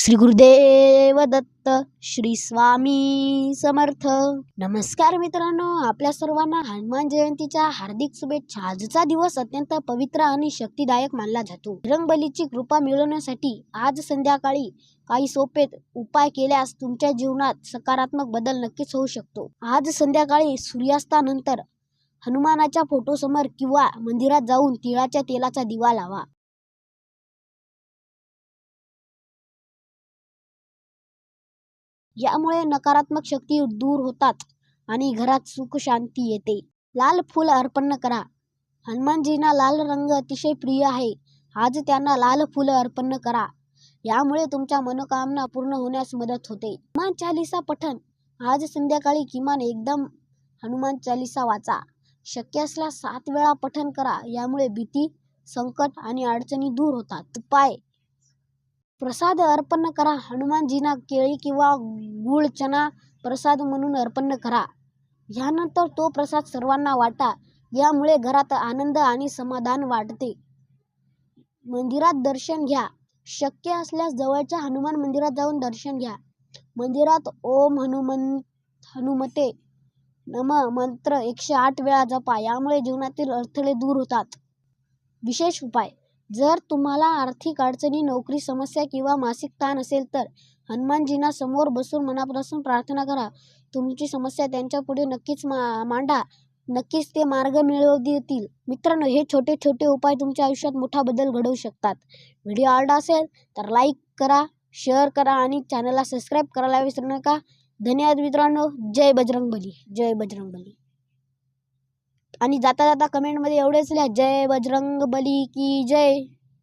श्री गुरुदेव दत्त, श्री स्वामी समर्थ। नमस्कार मित्रांनो, आपल्या सर्वांना हनुमान जयंतीच्या हार्दिक शुभेच्छा। आजचा दिवस अत्यंत पवित्र आणि शक्तिदायक मानला जातो। बजरंगबलीची कृपा मिळवण्यासाठी आज संध्याकाळी काही सोपे उपाय केल्यास तुमच्या जीवनात सकारात्मक बदल नक्कीच होऊ शकतो। आज संध्याकाळी सूर्यास्तानंतर हनुमानाच्या फोटोसमोर किंवा मंदिरात जाऊन तिळाच्या तेलाचा दिवा लावा। यामुळे नकारात्मक शक्ती दूर होतात आणि घरात सुख शांती येते। लाल फूल अर्पण करा। हनुमानजींना लाल रंग अतिशय प्रिय आहे। आज त्यांना लाल फूल अर्पण करा। यामुळे तुमच्या मनोकामना पूर्ण होण्यास मदत होते। हनुमान चालीसा पठण। आज संध्याकाळी किमान एकदम हनुमान चालीसा वाचा। शक्य असल्यास 7 वेळा पठण करा। यामुळे भीती, संकट आणि अडचणी दूर होतात। उपाय: प्रसाद अर्पण करा। हनुमानजींना केळी किंवा गुळ चणा प्रसाद म्हणून अर्पण करा। यानंतर तो प्रसाद सर्वांना वाटा। यामुळे घरात आनंद आणि समाधान वाढते। मंदिरात दर्शन घ्या। शक्य असल्यास जवळच्या हनुमान मंदिरात जाऊन दर्शन घ्या। मंदिरात ओम हनुमते नमः मंत्र 108 वेळा जपा। यामुळे जीवनातील अडथळे दूर होतात। विशेष उपाय: जर तुम्हाला आर्थिक अडचणी, नोकरी समस्या किंवा मानसिक ताण असेल तर हनुमानजींना समोर बसून मनापासून प्रार्थना करा। तुमची समस्या त्यांच्या पुढे नक्कीच मांडा। नक्कीच ते मार्ग मिळवतील। मित्रांनो, हे छोटे छोटे उपाय तुमच्या आयुष्यात मोठा बदल घडवू शकतात। व्हिडिओ आवडला असेल तर लाईक करा, शेअर करा आणि चॅनलला सबस्क्राईब करायला विसरू नका। धन्यवाद मित्रांनो। जय बजरंगबली, जय बजरंगबली। आणि जाता जाता कमेंटमध्ये एवढेच लिहा, जय बजरंगबली की जय।